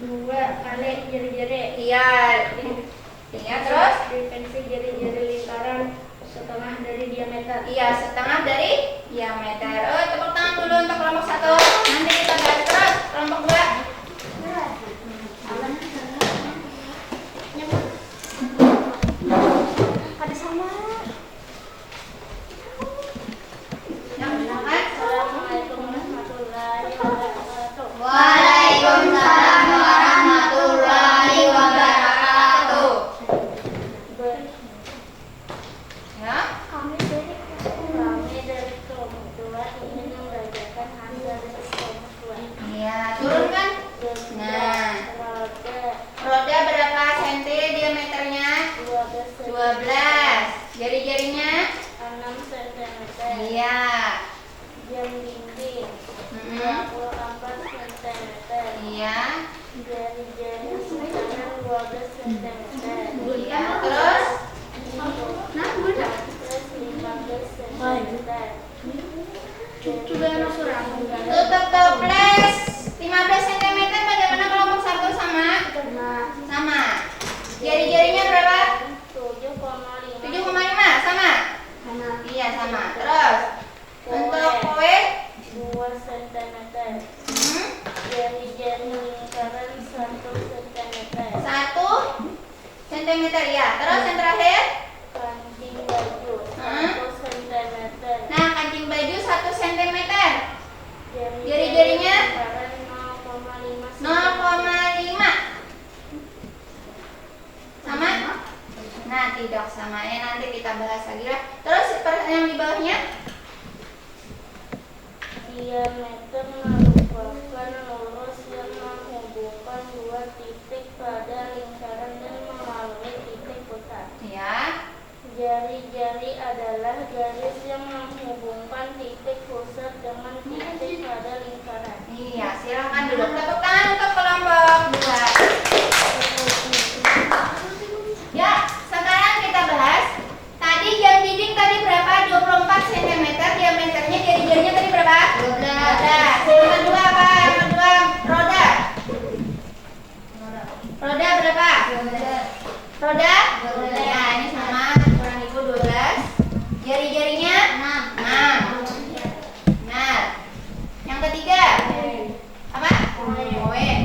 2 kali jari-jari. iya. Iya, terus Dimensi jari-jari lingkaran setengah dari diameter. iya, setengah dari diameter. Oh, tepuk tangan dulu untuk kelompok 1. Nanti kita bahas terus kelompok 2. Ada sama. Yang silakan. Assalamualaikum warahmatullahi wabarakatuh. Wah. Panjang dinding Mm-mm. 24 cm. Iya. Jari-jari kanan 12 cm. Iya. Terus? Nah, udah. 15 cm. Coba surah. Tutup toples 15 cm. Bagaimana kelompok 1 sama? Sama. Jari-jarinya berapa? 7,5. 7,5 sama? Iya sama. Terus untuk kue 2 cm. hmm, Jari-jari lingkaran 1 cm. 1 cm ya. Terus yang terakhir? Kancing baju 1 cm. Nah, kancing baju 1 cm. Jari-jarinya? lingkaran 0,5 cm. 0,5 sama? Nah, tidak sama. Nanti kita bahas lagi lah. Terus yang di bawahnya? Diameter merupakan lurus yang menghubungkan dua titik pada lingkaran dan melalui titik pusat. Ya. Jari-jari adalah garis yang menghubungkan titik pusat dengan titik pada lingkaran. Iya, silakan duduk. Tepuk tangan untuk kelompok 2. Ya, sekarang kita bahas. Tadi jam dinding tadi berapa? 24 cm. Diameternya jari-jarinya tadi berapa? 12. Yang kedua apa? Yang kedua roda. Roda berapa? 12. Roda? Ya, ini sama. Kurang ibu 12. Jari-jarinya? 6. Nah, yang ketiga apa? Koin.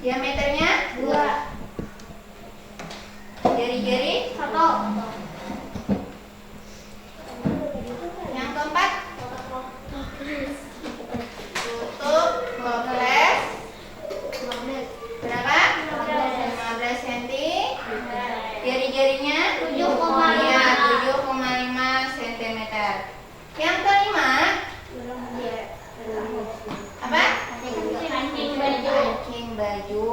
Diameternya 2. Jari-jari 1. Yang keempat tutup toples berapa? 15 cm. Jari-jarinya 7,5 cm. Yang kelima apa? Kancing baju. Kancing baju.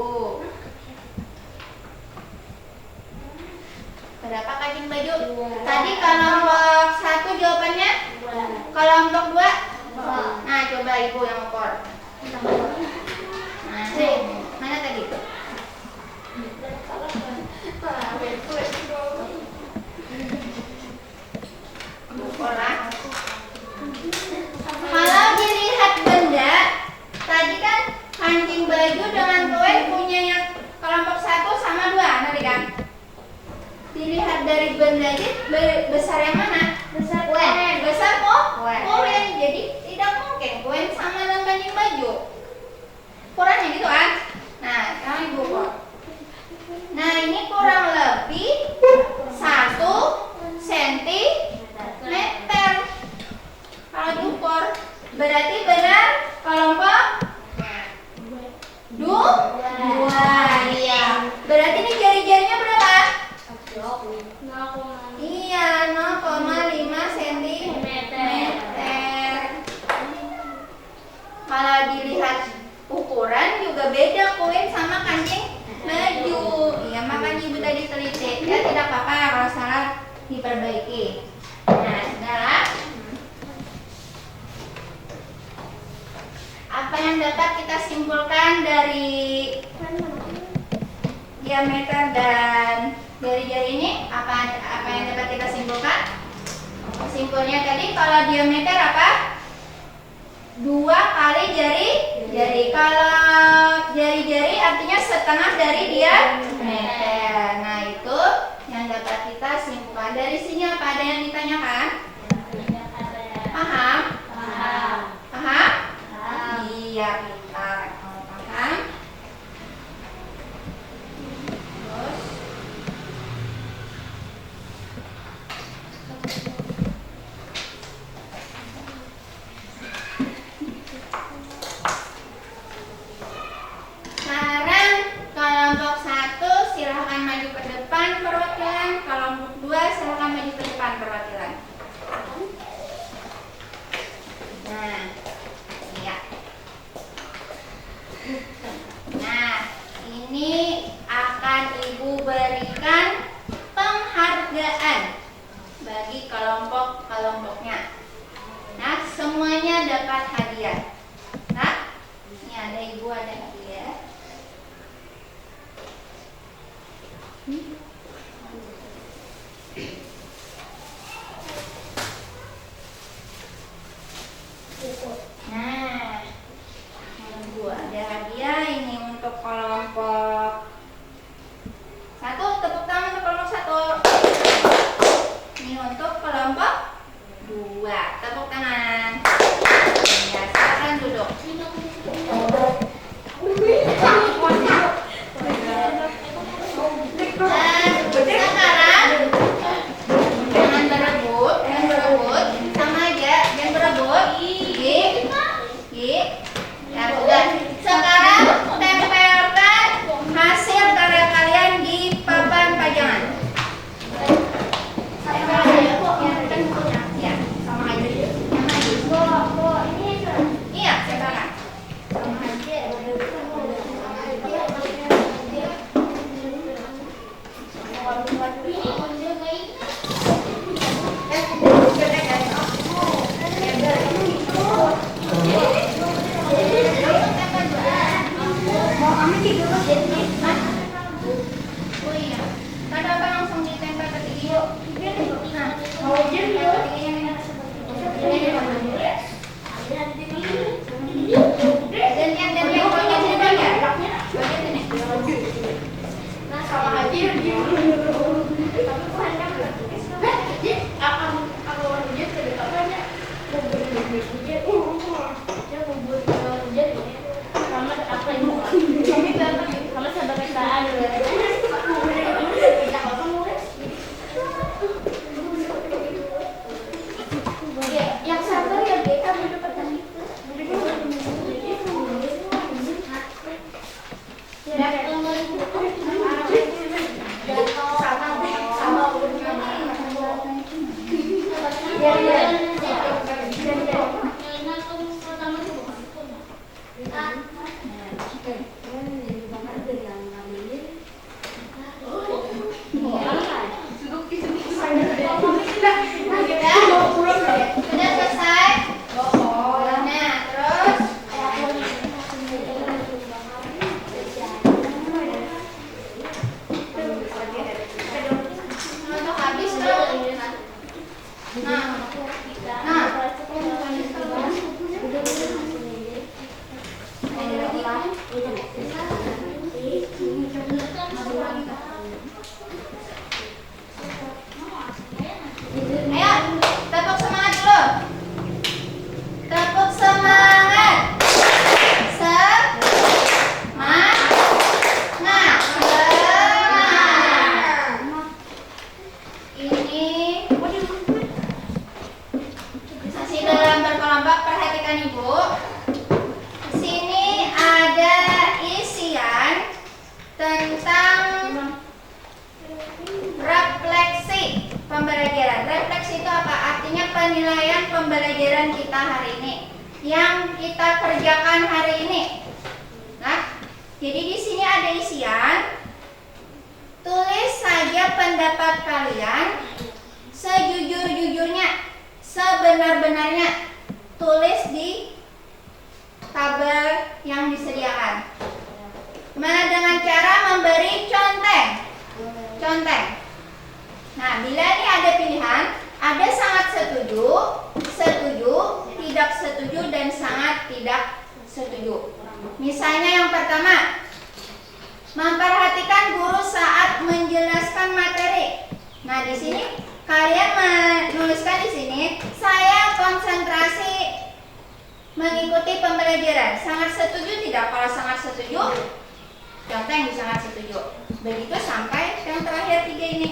Berapa kancing baju? Tadi kelompok 1 jawabannya? Kelompok 2? Nah, coba ibu yang ukur. Nah, mana tadi? Ukur lah. Kalau dilihat benda, tadi kan kancing baju dengan koin punyanya kelompok 1 sama 2, nanti kan? Dilihat dari benda aja besar yang mana? Besar koin. Besar kok? Koin. Jadi tidak mungkin koin sama dengan kancing baju. Ukurannya gitu kan? Nah, sekarang ibu ukur. Nah, ini kurang lebih 1 cm. Kalau diukur berarti benar kelompok 2. Iya. Berarti ini jari-jarinya berapa? Iya, 0,5 cm. Kalau dilihat ukuran juga beda koin sama kancing baju. Iya, makanya ibu tadi teliti. Ya tidak apa-apa kalau salah diperbaiki. Nah, saudara, apa yang dapat kita simpulkan dari diameter dan jari-jari ini? Apa yang dapat kita simpulkan? Simpulnya tadi kalau diameter apa? 2 kali jari. Kalau jari-jari artinya setengah dari diameter. Nah, itu yang dapat kita simpulkan. Dari sini apa ada yang ditanyakan? Paham? Paham? Iya, pintar. Kalau paham. Terus sekarang kelompok 1 silahkan maju ke depan perwakilan. Kelompok 2 silahkan maju ke depan perwakilan. Nah, iya. Nah, ini akan ibu berikan penghargaan bagi kelompok-kelompoknya. Nah, semuanya dapat hadiah. Nah, ini ada ibu ada hadiah. Nah, ibu ada hadiah ini untuk kelompok 1. Tepuk tangan untuk kelompok 1. Ini untuk kelompok 2. Tepuk tangan. Ya, silakan duduk. Sekarang jangan berebut, sama aja, jangan berebut. Ya sudah. Sekarang tempelkan hasil karya kalian di papan pajangan. Ya, sama aja. Iya, sekarang. Oh iya, kenapa langsung ditempel ke gigi? Nah, mau jadi gantian bagian sini ya. Bagian sini. Nah, sama aja yang sabar ya Beka mendapatkan itu. Sudah selesai? Nah, terus untuk habis tuh. Ayo, tepuk semangat dulu. Tepuk semangat. Ini masih dalam berkelompok, perhatikan Ibu. Sini ada isian tentang refleksi pembelajaran. Refleksi itu apa? Artinya penilaian pembelajaran kita hari ini, yang kita kerjakan hari ini. Nah, jadi di sini ada isian. Tulis saja pendapat kalian sejujur-jujurnya, sebenar-benarnya. Tulis di tabel yang disediakan. Gimana dengan cara memberi conteng? Nah, bila ini ada pilihan, ada sangat setuju, tidak setuju, dan sangat tidak setuju. Misalnya yang pertama, memperhatikan guru saat menjelaskan materi. Nah, di sini kalian menuliskan di sini, saya konsentrasi mengikuti pembelajaran. Sangat setuju tidak? Kalau sangat setuju, conteng di sangat setuju. Begitu sampai yang terakhir 3 ini.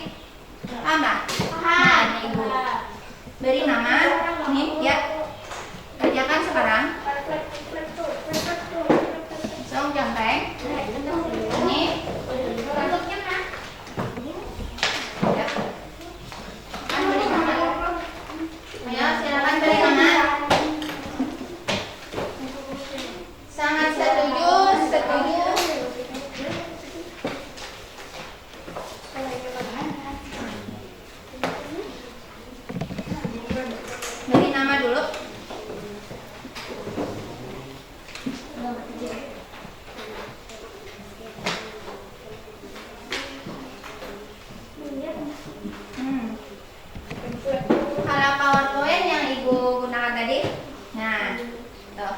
Paham nggak? Paham, Ibu. Beri nama, ini ya. Kerjakan sekarang. Langsung conteng. Ini. Bentuknya kan? Ya. Kan beri nama. Ayo, silakan beri nama. Sangat setuju. Beri nama dulu. Tuh.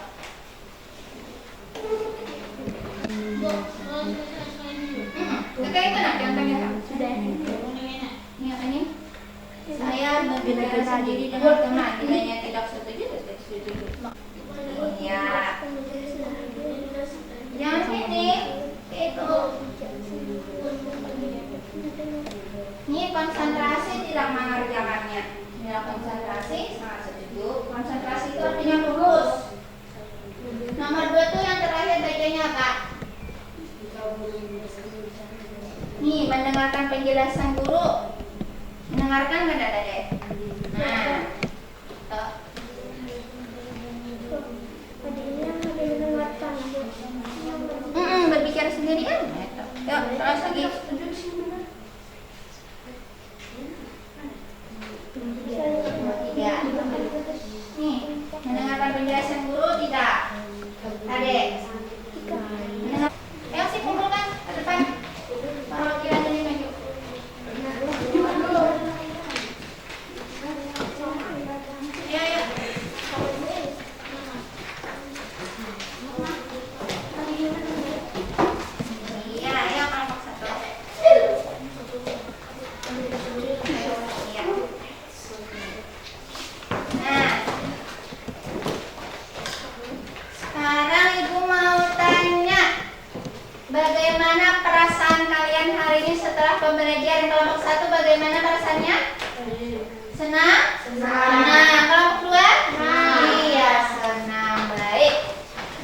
Oke, itu nak contohnya Kak. Sudah. Ini apa nih? Saya berbicara sendiri dengan teman. Nilainya tidak setuju, tidak setuju. Ya. Jangan ini. Itu. Ini konsentrasi tidak mengerjakannya. Tidak konsentrasi, sangat setuju. Konsentrasi itu artinya fokus. Nomor 2 tuh yang terakhir bacanya apa? Nih, mendengarkan penjelasan guru. Mendengarkan nggak ada deh? Nah, tuh. Berbicara sendirian. Yuk, terus lagi. Tidak. Nih, mendengarkan penjelasan guru tidak. Adek. Ayo sih kumpulkan ke depan. Taruh kira jadi maju. Ayo, ayo. Iya, ayo kelompok 1. Iya. Nah, sekarang Ibu mau tanya, bagaimana perasaan kalian hari ini setelah pembelajaran kelompok 1? Bagaimana perasaannya? Senang? Senang. Kelompok 2? Iya, senang. Baik.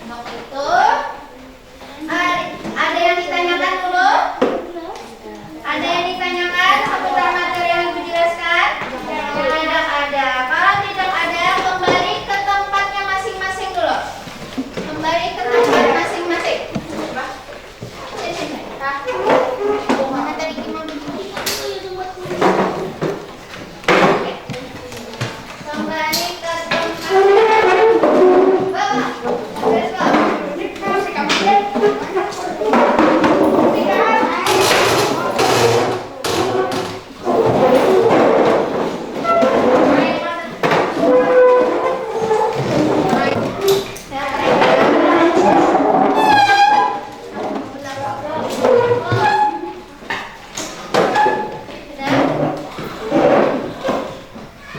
Untuk itu, ada yang ditanyakan dulu? Ada yang ditanyakan seputar materi yang Ibu jelaskan? Tidak ada. Kalau tidak ada, kembali ke tempatnya masing-masing dulu. Kembali ke tempat masing-masing. Mana tadi gimana? Kembali ke tempat. Bawa. Let's go.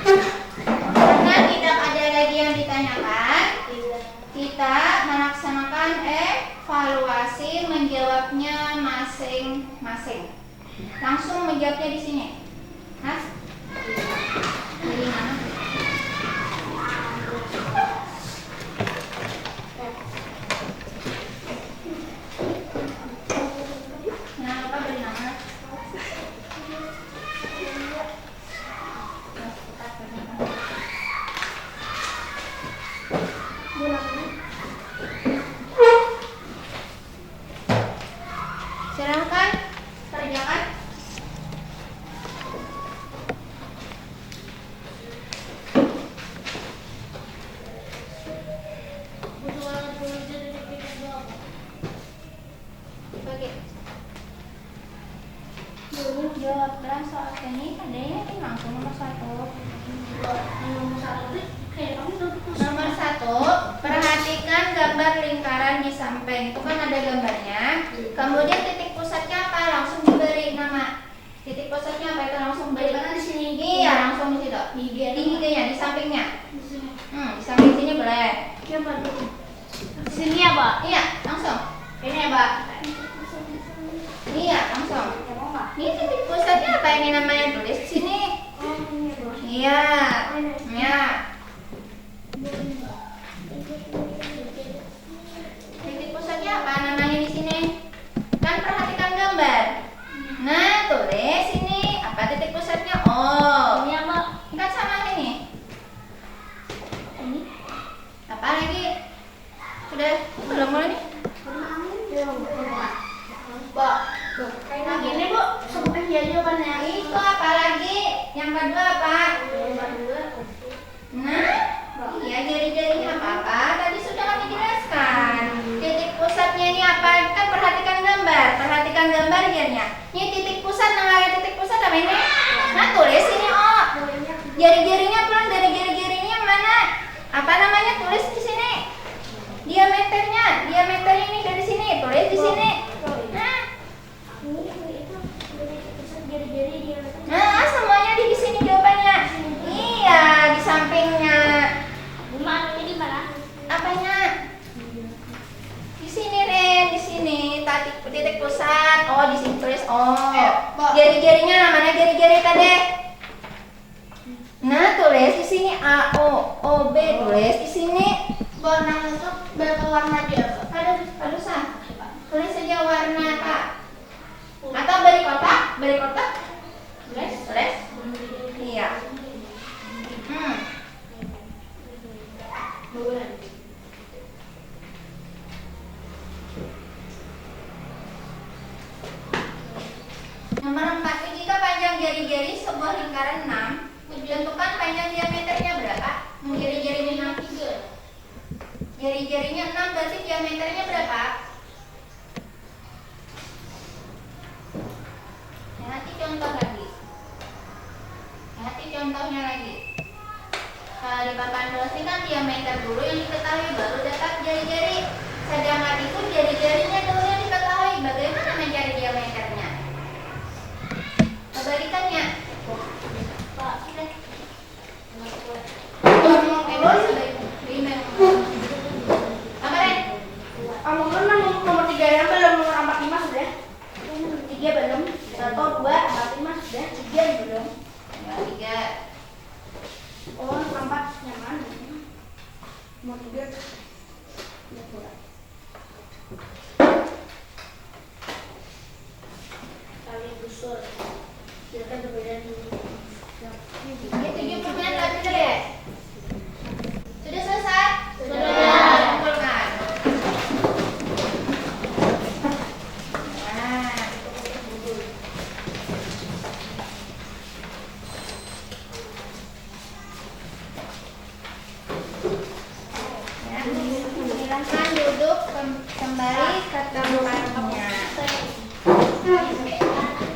Karena tidak ada lagi yang ditanyakan, kita melaksanakan evaluasi menjawabnya masing-masing. Langsung menjawabnya di sini. Hah? Dari mana? Nah, apa dari mana? Silahkan kerjakan. Bagi. Dulu jawablah soal ini. Adanya ini langsung nomor 1. Nomor 1, perhatikan gambar lingkaran di samping. Itu kan ada gambarnya. Kemudian titik pusatnya apa? Langsung diberi nama. Titik pusatnya apa? Itu langsung beri. Di sini. Iya, langsung di situ. Di higanya, di sampingnya. Di samping sini boleh. Di sini ya, Pak? Iya, langsung. Ini ya, Pak. Iya, langsung. Ini titik pusatnya apa ini namanya? Tulis di sini. Iya. Ya. Titik pusatnya apa namanya di sini? Kan perhatikan gambar. Nah, tulis ini apa titik pusatnya? Oh. Ini ya, Pak? Kan sama ini. Ini. Apa lagi? Sudah belum mulai nih? Pak. Kayak gini, Bu. Sampai ya jawabannya. Itu apa lagi? Yang kedua apa? Nah, iya jari-jarinya apa-apa tadi sudah kami jelaskan. Titik pusatnya ini apa? Kan perhatikan gambar. Perhatikan gambar jarinya. Ini titik pusat, namanya titik pusat apa ini? Nah, tulis ini oh. Jari-jarinya pulang dari jari-jarinya mana? Apa namanya? Tulis di sini. deh. Nah, tulis di sini A O O B, tulis di sini. Warna masuk berwarna biru. Aduh sah. Tulis saja warna Kak. Atau beri kotak. Tulis. Iya. Nomor 4, jika panjang jari-jari sebuah lingkaran 6, tentukan panjang diameternya berapa? Jari-jarinya 6. Jari-jarinya 6 berarti diameternya berapa? Nanti contohnya lagi. Kalau di papan tulis ini kan diameter dulu yang diketahui, baru dapat jari-jari. Sedangkan itu jari-jarinya dulu yang diketahui. Bagaimana mencari diameternya? Kebalikannya. Nomor 3 yang belum, nomor 45 sudah. 3 belum. Atau 2, 45 sudah. 3 belum. 3. Oh, 4 yang mana? Nomor 3. Tali busur. Silakan berbeda dulu. Ini 70 menit lagi deh. Sudah selesai? Sudah. Kumpulkan. Nah. Ya, silakan duduk kembali ke tempatnya.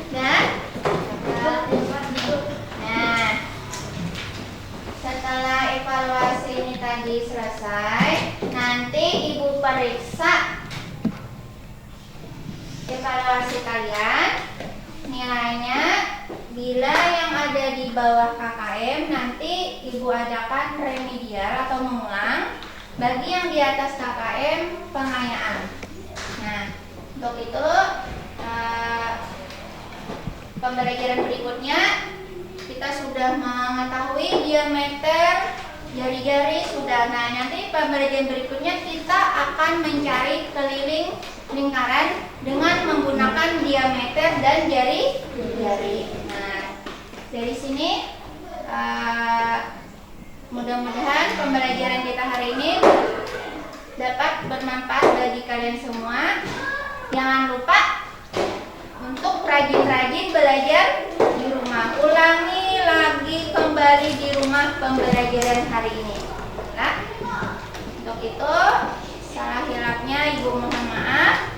Dan nah, setelah evaluasi ini tadi selesai, nanti ibu periksa evaluasi kalian, nilainya. Bila yang ada di bawah KKM, nanti ibu adakan remedial atau mengulang. Bagi yang di atas KKM, pengayaan. Nah, untuk itu pembelajaran berikutnya kita sudah mengetahui diameter jari-jari sudah. Nah, nanti pembelajaran berikutnya kita akan mencari keliling lingkaran dengan menggunakan diameter dan jari-jari. Nah, dari sini mudah-mudahan pembelajaran kita hari ini dapat bermanfaat bagi kalian semua. Jangan lupa untuk rajin-rajin belajar di rumah. Ulangi lagi kembali di rumah pembelajaran hari ini. Nah, untuk itu salah hilapnya ibu mohon maaf.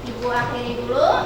Ibu akhiri dulu.